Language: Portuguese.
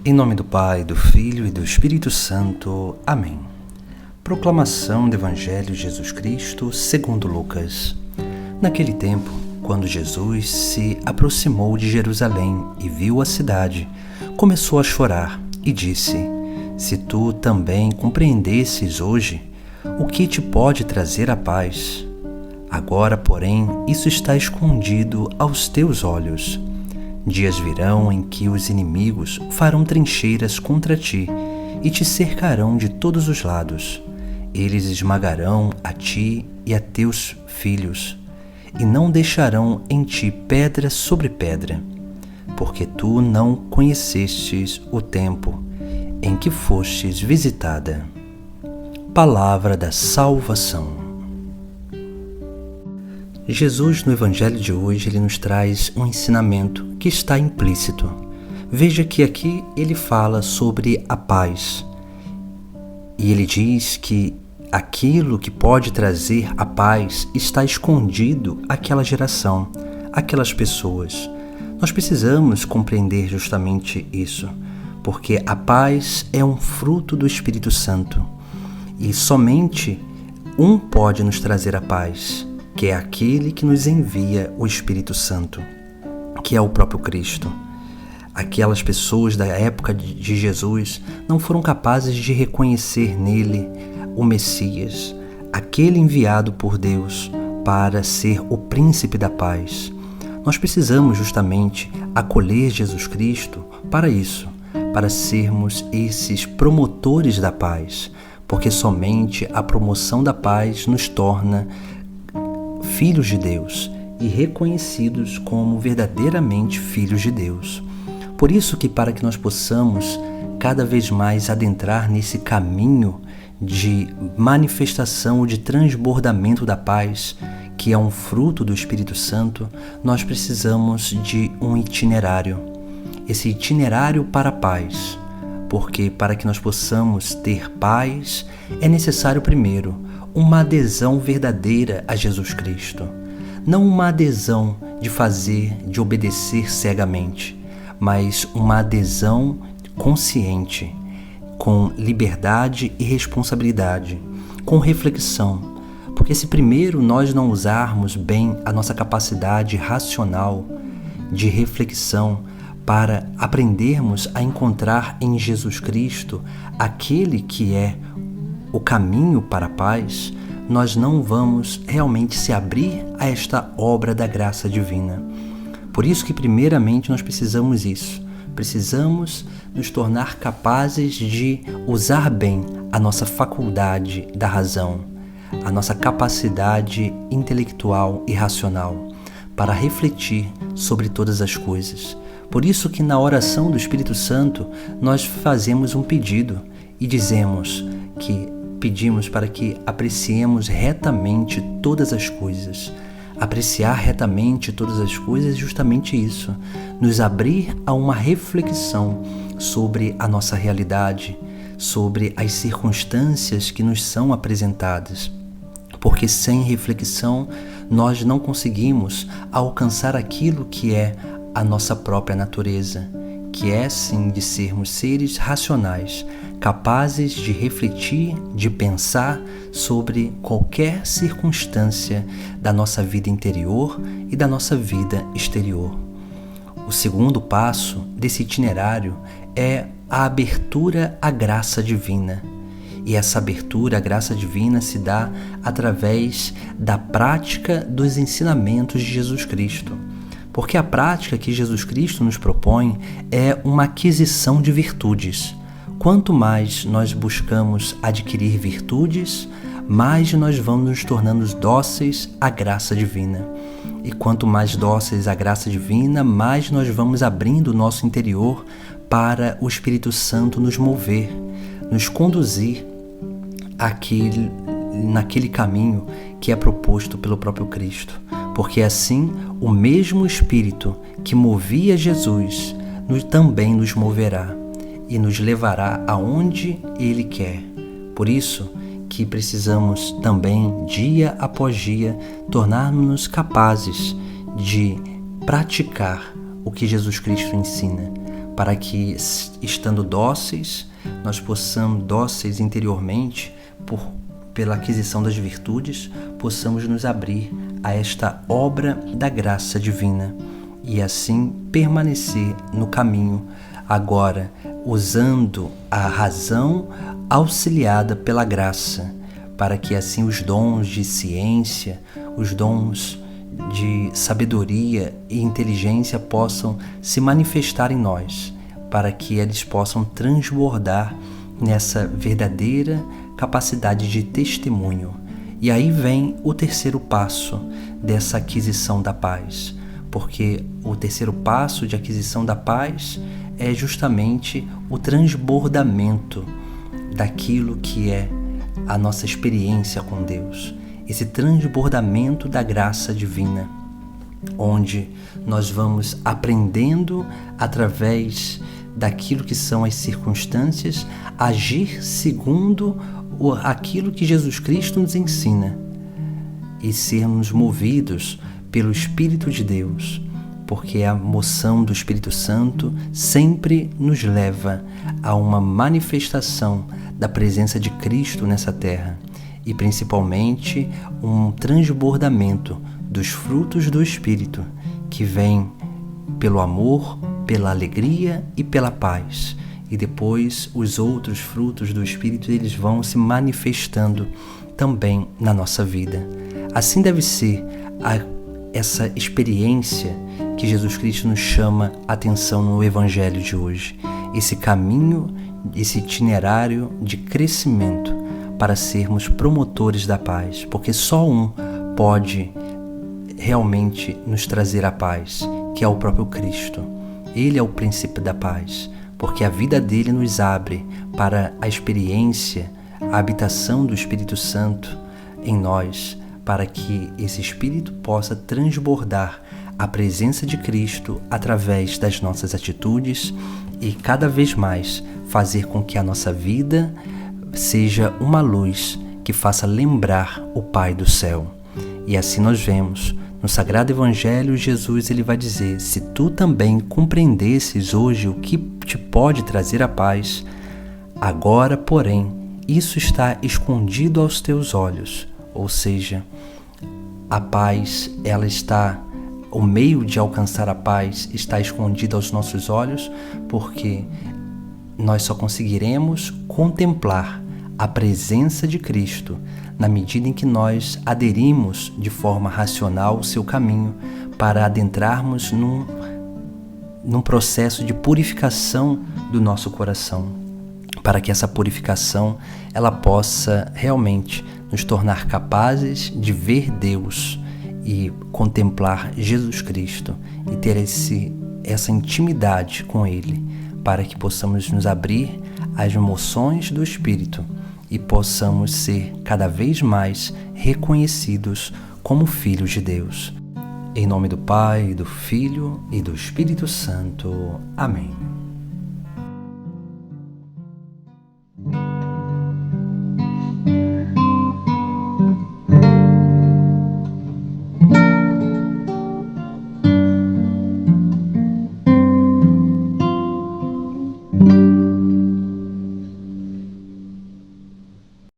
Em nome do Pai, do Filho e do Espírito Santo. Amém. Proclamação do Evangelho de Jesus Cristo segundo Lucas. Naquele tempo, quando Jesus se aproximou de Jerusalém e viu a cidade, começou a chorar e disse: Se tu também compreendesses hoje o que te pode trazer a paz. Agora, porém, isso está escondido aos teus olhos. Dias virão em que os inimigos farão trincheiras contra ti e te cercarão de todos os lados. Eles esmagarão a ti e a teus filhos, e não deixarão em ti pedra sobre pedra, porque tu não conhecestes o tempo em que fostes visitada. Palavra da salvação. Jesus, no Evangelho de hoje, ele nos traz um ensinamento que está implícito. Veja que aqui ele fala sobre a paz. E ele diz que aquilo que pode trazer a paz está escondido àquela geração, àquelas pessoas. Nós precisamos compreender justamente isso, porque a paz é um fruto do Espírito Santo. E somente um pode nos trazer a paz, que é aquele que nos envia o Espírito Santo, que é o próprio Cristo. Aquelas pessoas da época de Jesus não foram capazes de reconhecer nele o Messias, aquele enviado por Deus para ser o príncipe da paz. Nós precisamos justamente acolher Jesus Cristo para isso, para sermos esses promotores da paz, porque somente a promoção da paz nos torna filhos de Deus e reconhecidos como verdadeiramente filhos de Deus. Por isso que para que nós possamos cada vez mais adentrar nesse caminho de manifestação, de transbordamento da paz, que é um fruto do Espírito Santo, nós precisamos de um itinerário. Esse itinerário para a paz, porque para que nós possamos ter paz, é necessário primeiro uma adesão verdadeira a Jesus Cristo. Não uma adesão de obedecer cegamente, mas uma adesão consciente, com liberdade e responsabilidade, com reflexão. Porque se primeiro nós não usarmos bem a nossa capacidade racional de reflexão para aprendermos a encontrar em Jesus Cristo aquele que é o caminho para a paz, nós não vamos realmente se abrir a esta obra da graça divina. Por isso que primeiramente nós precisamos isso. Precisamos nos tornar capazes de usar bem a nossa faculdade da razão, a nossa capacidade intelectual e racional, para refletir sobre todas as coisas. Por isso que na oração do Espírito Santo nós fazemos um pedido e pedimos para que apreciemos retamente todas as coisas. Apreciar retamente todas as coisas é justamente isso, nos abrir a uma reflexão sobre a nossa realidade, sobre as circunstâncias que nos são apresentadas. Porque sem reflexão nós não conseguimos alcançar aquilo que é a nossa própria natureza, que é sim de sermos seres racionais, capazes de refletir, de pensar sobre qualquer circunstância da nossa vida interior e da nossa vida exterior. O segundo passo desse itinerário é a abertura à graça divina. E essa abertura à graça divina se dá através da prática dos ensinamentos de Jesus Cristo. Porque a prática que Jesus Cristo nos propõe é uma aquisição de virtudes. Quanto mais nós buscamos adquirir virtudes, mais nós vamos nos tornando dóceis à graça divina. E quanto mais dóceis à graça divina, mais nós vamos abrindo o nosso interior para o Espírito Santo nos mover, nos conduzir naquele caminho que é proposto pelo próprio Cristo. Porque assim, o mesmo Espírito que movia Jesus também nos moverá e nos levará aonde Ele quer. Por isso que precisamos também, dia após dia, tornarmos-nos capazes de praticar o que Jesus Cristo ensina, para que, estando dóceis, nós possamos, dóceis interiormente, pela aquisição das virtudes, possamos nos abrir a esta obra da graça divina e assim permanecer no caminho, agora usando a razão auxiliada pela graça, para que assim os dons de ciência, os dons de sabedoria e inteligência possam se manifestar em nós, para que eles possam transbordar nessa verdadeira capacidade de testemunho. E aí vem o terceiro passo dessa aquisição da paz, porque o terceiro passo de aquisição da paz é justamente o transbordamento daquilo que é a nossa experiência com Deus, esse transbordamento da graça divina, onde nós vamos aprendendo através daquilo que são as circunstâncias, agir segundo aquilo que Jesus Cristo nos ensina e sermos movidos pelo Espírito de Deus, porque a moção do Espírito Santo sempre nos leva a uma manifestação da presença de Cristo nessa terra e principalmente um transbordamento dos frutos do Espírito que vem pelo amor, pela alegria e pela paz. E depois os outros frutos do Espírito, eles vão se manifestando também na nossa vida. Assim deve ser essa experiência que Jesus Cristo nos chama a atenção no Evangelho de hoje. Esse caminho, esse itinerário de crescimento para sermos promotores da paz, porque só um pode realmente nos trazer a paz, que é o próprio Cristo. Ele é o princípio da paz, porque a vida dele nos abre para a experiência, a habitação do Espírito Santo em nós, para que esse Espírito possa transbordar a presença de Cristo através das nossas atitudes e cada vez mais fazer com que a nossa vida seja uma luz que faça lembrar o Pai do céu. E assim nós vemos no Sagrado Evangelho, Jesus ele vai dizer: se tu também compreendesses hoje o que te pode trazer a paz, agora, porém, isso está escondido aos teus olhos. Ou seja, a paz, ela está, o meio de alcançar a paz está escondido aos nossos olhos, porque nós só conseguiremos contemplar a presença de Cristo na medida em que nós aderimos de forma racional o seu caminho para adentrarmos num processo de purificação do nosso coração, para que essa purificação ela possa realmente nos tornar capazes de ver Deus e contemplar Jesus Cristo e ter essa intimidade com Ele, para que possamos nos abrir às emoções do Espírito e possamos ser cada vez mais reconhecidos como filhos de Deus. Em nome do Pai, do Filho e do Espírito Santo. Amém.